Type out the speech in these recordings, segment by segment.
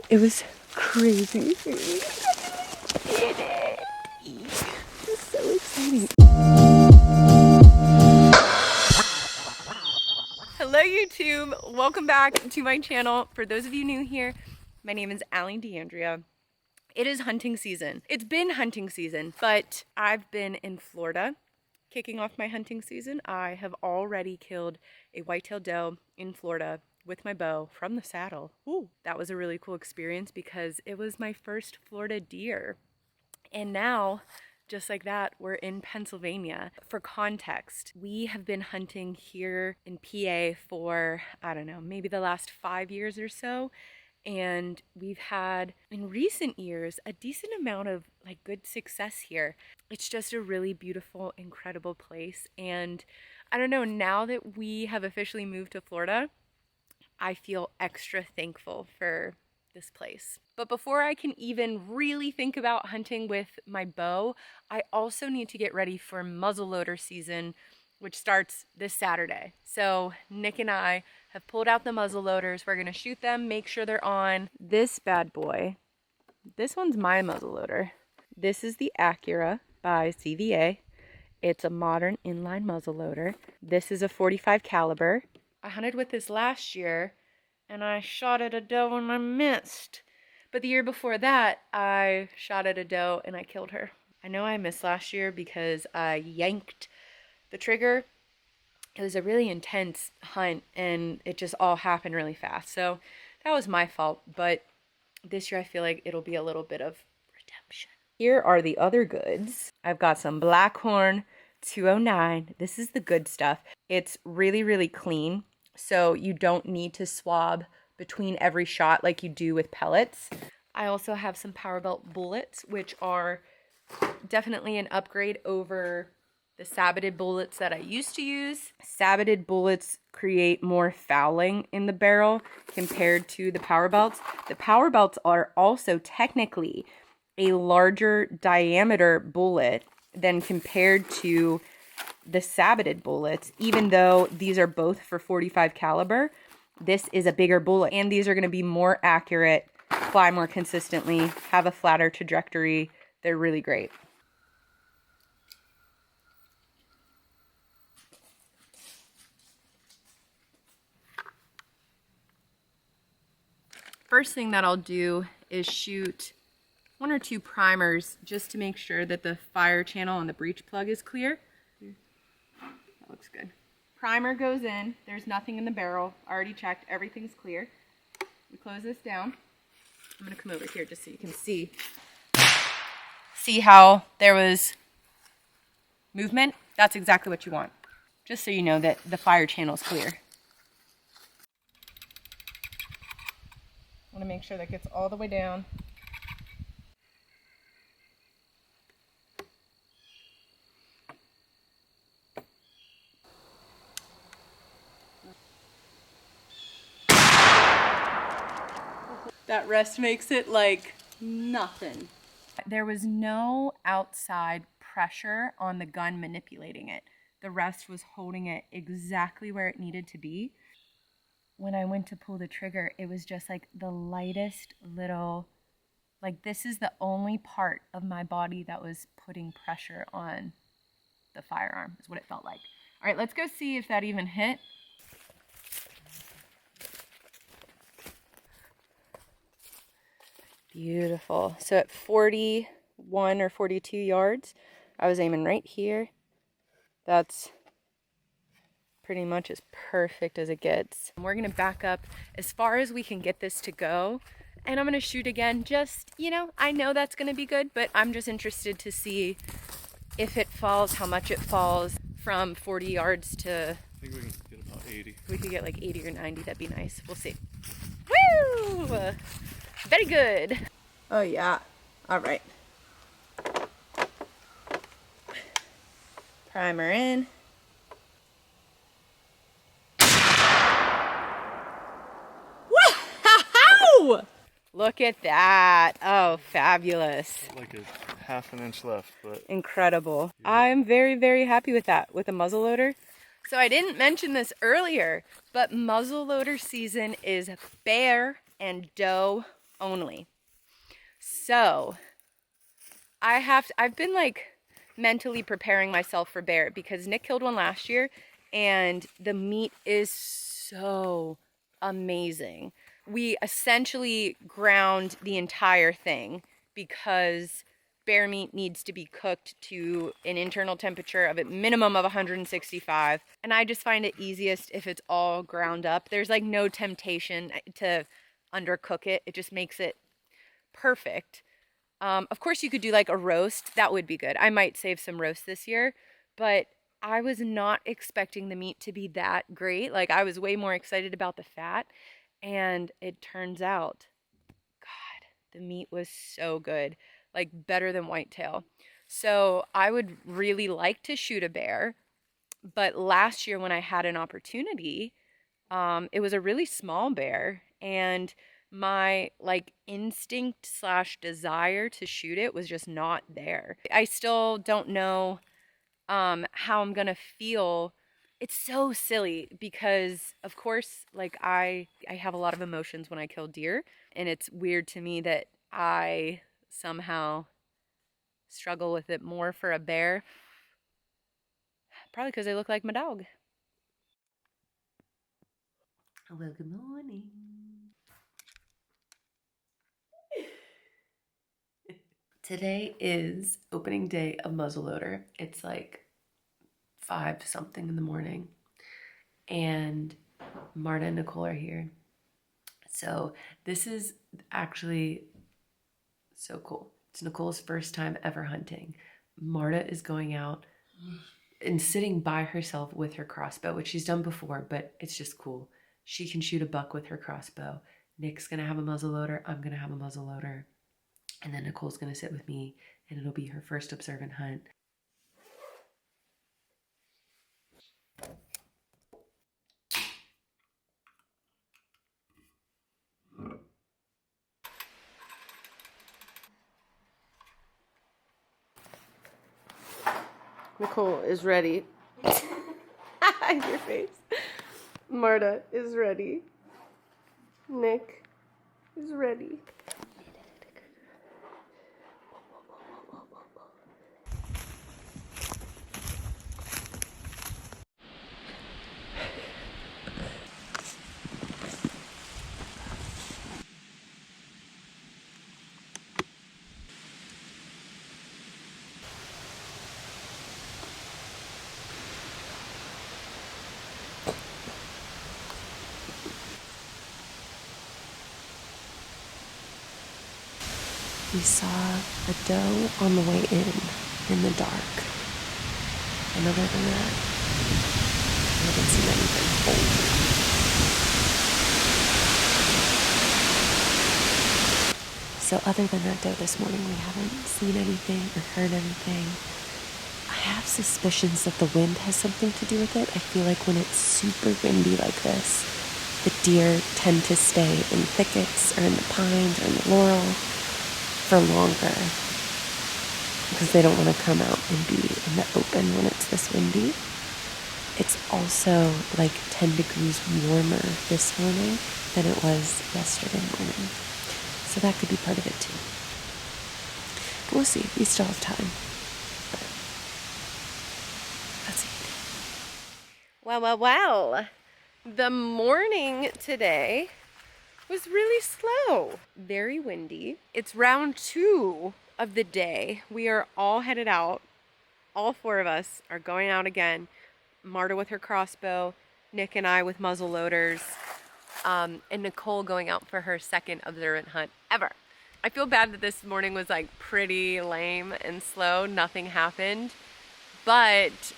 It was crazy. Did it. It's so exciting. Hello YouTube, welcome back to my channel. For those of you new here, my name is Allie DeAndrea. It is hunting season. It's been hunting season, but I've been in Florida kicking off my hunting season. I have already killed a white-tailed doe in Florida with my bow from the saddle. Ooh, that was a really cool experience because it was my first Florida deer. And now, just like that, we're in Pennsylvania. For context, we have been hunting here in PA for, I don't know, maybe the last 5 years or so. And we've had, in recent years, a decent amount of good success here. It's just a really beautiful, incredible place. And I don't know, now that we have officially moved to Florida, I feel extra thankful for this place. But before I can even really think about hunting with my bow, I also need to get ready for muzzleloader season, which starts this Saturday. So Nick and I have pulled out the muzzleloaders. We're gonna shoot them, make sure they're on. This bad boy, this one's my muzzleloader. This is the Accura by CVA. It's a modern inline muzzleloader. This is a 45 caliber. I hunted with this last year and I shot at a doe and I missed. But the year before that, I shot at a doe and I killed her. I know I missed last year because I yanked the trigger. It was a really intense hunt and it just all happened really fast. So that was my fault, but this year I feel like it'll be a little bit of redemption. Here are the other goods. I've got some Blackhorn 209. This is the good stuff. It's really, really clean. So you don't need to swab between every shot like you do with pellets. I also have some Power Belt bullets, which are definitely an upgrade over the saboted bullets that I used to use. Saboted bullets create more fouling in the barrel compared to the Power Belts. The Power Belts are also technically a larger diameter bullet than compared to the saboted bullets. Even though these are both for 45 caliber, this is a bigger bullet, and these are going to be more accurate, fly more consistently, have a flatter trajectory. They're really great. First thing that I'll do is shoot 1 or 2 primers just to make sure that the fire channel and the breech plug is clear. That looks good. Primer goes in. There's nothing in the barrel. Already checked. Everything's clear. We close this down. I'm going to come over here just so you can see. See how there was movement? That's exactly what you want. Just so you know that the fire channel is clear. I want to make sure that gets all the way down. That rest makes it like nothing. There was no outside pressure on the gun manipulating it. The rest was holding it exactly where it needed to be. When I went to pull the trigger, it was just like the lightest little, like this is the only part of my body that was putting pressure on the firearm, is what it felt like. All right, let's go see if that even hit. Beautiful. So at 41 or 42 yards, I was aiming right here. That's pretty much as perfect as it gets. We're gonna back up as far as we can get this to go, and I'm gonna shoot again. Just, you know, I know that's gonna be good, but I'm just interested to see if it falls, how much it falls from 40 yards to... I think we can get about 80. We could get like 80 or 90, that'd be nice. We'll see. Woo! Very good. Oh yeah. All right. Primer in. Wow! Look at that. Oh, fabulous. Like a half an inch left, but incredible. Yeah. I'm very, very happy with that, with a muzzleloader. So I didn't mention this earlier, but muzzleloader season is bear and doe only. So I've been like mentally preparing myself for bear because Nick killed one last year and the meat is so amazing. We essentially ground the entire thing because bear meat needs to be cooked to an internal temperature of a minimum of 165. And I just find it easiest if it's all ground up. There's like no temptation to undercook it. It just makes it perfect. Of course, you could do like a roast. That would be good. I might save some roast this year, but I was not expecting the meat to be that great. Like, I was way more excited about the fat, and it turns out, God, the meat was so good, like better than whitetail. So I would really like to shoot a bear, but last year when I had an opportunity, it was a really small bear, and my like instinct slash desire to shoot it was just not there. I still don't know how I'm gonna feel. It's so silly because of course like I have a lot of emotions when I kill deer, and it's weird to me that I somehow struggle with it more for a bear. Probably because they look like my dog. Well, good morning. Today is opening day of Muzzleloader. It's like 5 something in the morning, and Marta and Nicole are here. So this is actually so cool. It's Nicole's first time ever hunting. Marta is going out and sitting by herself with her crossbow, which she's done before, but it's just cool. She can shoot a buck with her crossbow. Nick's gonna have a muzzleloader. I'm gonna have a muzzleloader. And then Nicole's gonna sit with me, and it'll be her first observant hunt. Nicole is ready. Your face. Marta is ready. Nick is ready. We saw a doe on the way in the dark. And other than that, I haven't seen anything. So other than that doe this morning, we haven't seen anything or heard anything. I have suspicions that the wind has something to do with it. I feel like when it's super windy like this, the deer tend to stay in thickets or in the pines or in the laurel for longer because they don't want to come out and be in the open when it's this windy. It's also like 10 degrees warmer this morning than it was yesterday morning. So that could be part of it too. But we'll see. We still have time. But let's eat. Well. The morning today was really slow. Very windy. It's round 2 of the day. We are all headed out. All 4 of us are going out again. Marta with her crossbow, Nick and I with muzzle loaders, and Nicole going out for her second observant hunt ever. I feel bad that this morning was like pretty lame and slow. Nothing happened, but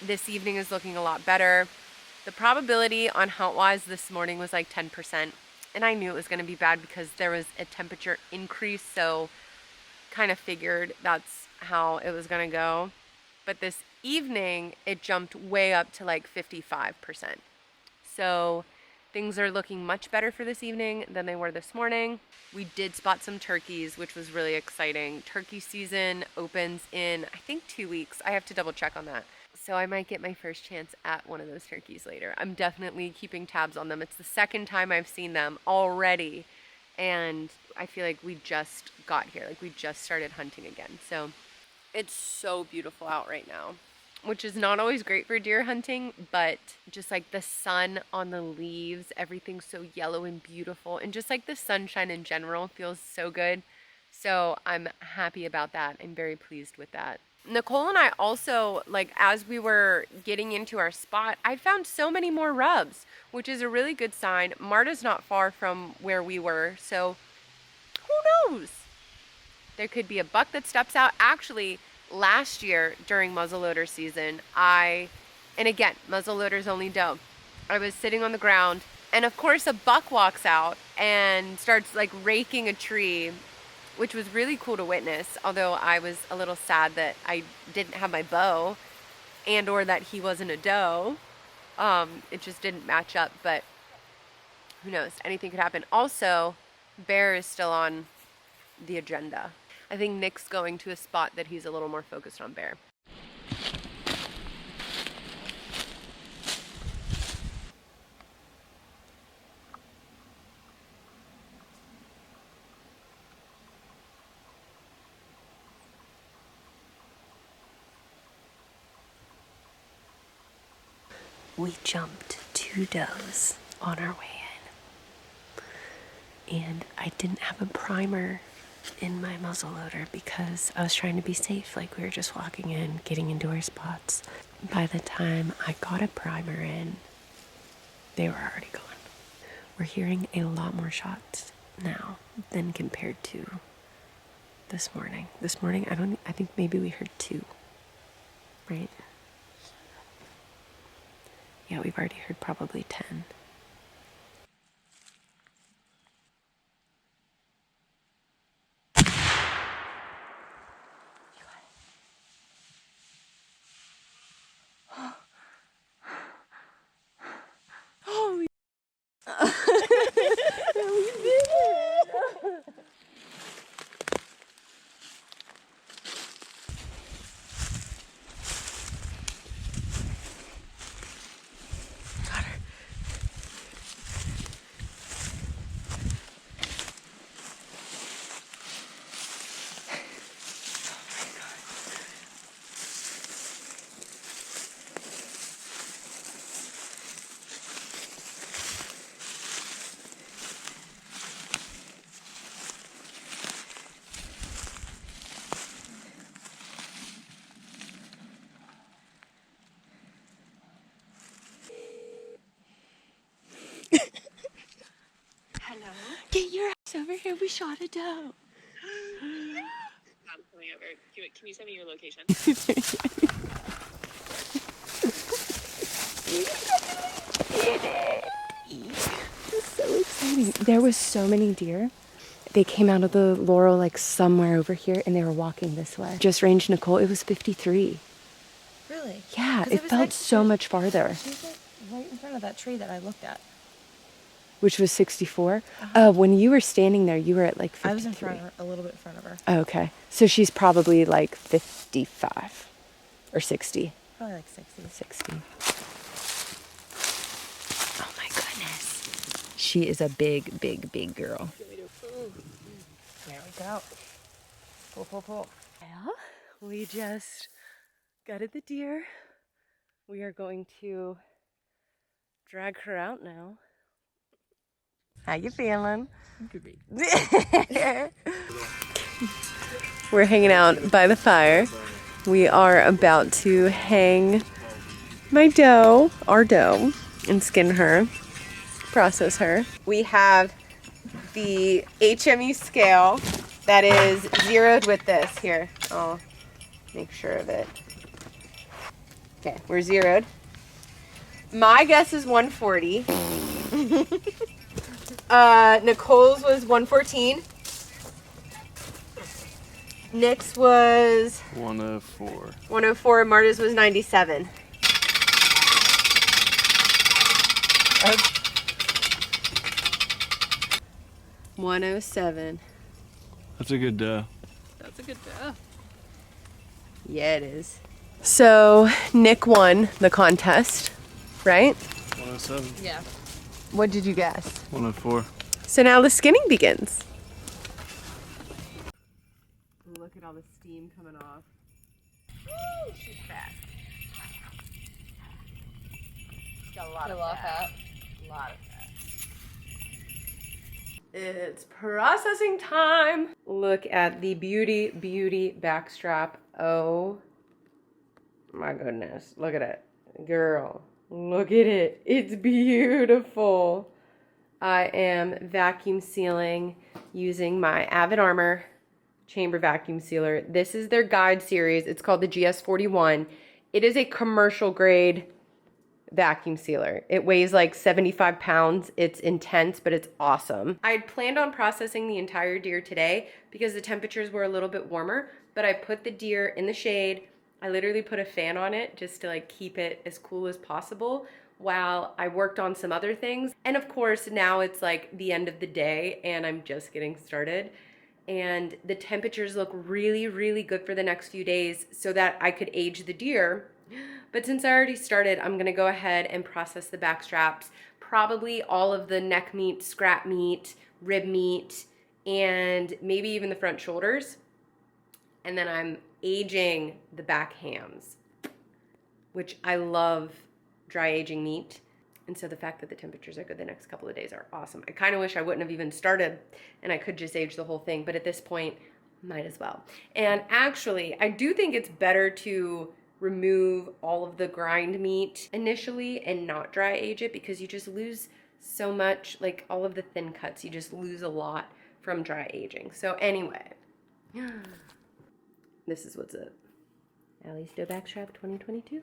this evening is looking a lot better. The probability on HuntWise this morning was like 10%. And I knew it was going to be bad because there was a temperature increase, so kind of figured that's how it was going to go. But this evening, it jumped way up to like 55%. So things are looking much better for this evening than they were this morning. We did spot some turkeys, which was really exciting. Turkey season opens in, I think, 2 weeks. I have to double check on that. So I might get my first chance at one of those turkeys later. I'm definitely keeping tabs on them. It's the second time I've seen them already. And I feel like we just got here. Like we just started hunting again. So it's so beautiful out right now, which is not always great for deer hunting, but just like the sun on the leaves, everything's so yellow and beautiful, and just like the sunshine in general feels so good. So I'm happy about that. I'm very pleased with that. Nicole and I also, like, as we were getting into our spot, I found so many more rubs, which is a really good sign. Marta's not far from where we were, so who knows? There could be a buck that steps out. Actually, last year during muzzleloader season, and again, muzzleloader's only doe, I was sitting on the ground, and of course a buck walks out and starts like raking a tree, which was really cool to witness, although I was a little sad that I didn't have my bow and or that he wasn't a doe. It just didn't match up, but who knows? Anything could happen. Also, bear is still on the agenda. I think Nick's going to a spot that he's a little more focused on bear. We jumped 2 does on our way in, and I didn't have a primer in my muzzleloader because I was trying to be safe. Like, we were just walking in, getting into our spots. By the time I got a primer in, they were already gone. We're hearing a lot more shots now than compared to this morning. This morning, I think maybe we heard 2, right? Yeah, we've already heard probably 10. Oh, we did it! Got her. Hello. Get your ass over here. We shot a doe. I'm coming over. Can you send me your location? So exciting. There was so many deer. They came out of the laurel like somewhere over here, and they were walking this way. Just ranged Nicole. It was 53. Really? Yeah, it felt so much farther. She was like right in front of that tree that I looked at. Which was 64? Uh-huh. When you were standing there, you were at like 53. I was in front of her, a little bit in front of her. Oh, okay. So she's probably like 55 or 60. Probably like 60. 60. Oh my goodness. She is a big, big, big girl. There we go. Pull, pull, pull. Well, we just gutted the deer. We are going to drag her out now. How you feeling? Good. We're hanging out by the fire. We are about to hang my doe, our doe, and skin her, process her. We have the HME scale that is zeroed with this. Here, I'll make sure of it. Okay, we're zeroed. My guess is 140. Nicole's was 114. Nick's was 104. 104. Marta's was 97. Oh. 107. That's a good That's a good doe. Yeah, it is. So Nick won the contest, right? 107. Yeah. What did you guess? 104. So now the skinning begins. look at all the steam coming off. Woo, she's fast. She's got a lot of fat. A lot of fat. It's processing time. Look at the beauty backstrap. Oh my goodness. Look at it. Girl, look at it. It's beautiful. I am vacuum sealing using my Avid Armor chamber vacuum sealer. This is their guide series. It's called the GS41. It is a commercial grade vacuum sealer. It weighs like 75 pounds. It's intense, but it's awesome. I had planned on processing the entire deer today because the temperatures were a little bit warmer, but I put the deer in the shade. I literally put a fan on it just to like keep it as cool as possible while I worked on some other things. And of course, now it's like the end of the day and I'm just getting started. And the temperatures look really good for the next few days so that I could age the deer. But since I already started, I'm gonna go ahead and process the back straps, probably all of the neck meat, scrap meat, rib meat, and maybe even the front shoulders. And then I'm aging the back hams, which I love dry aging meat. And so the fact that the temperatures are good the next couple of days are awesome. I kind of wish I wouldn't have even started and I could just age the whole thing, but at this point, might as well. And actually, I do think it's better to remove all of the grind meat initially and not dry age it because you just lose so much, like all of the thin cuts, you just lose a lot from dry aging. So anyway, this is what's up. Allie's Stow Backstrap 2022.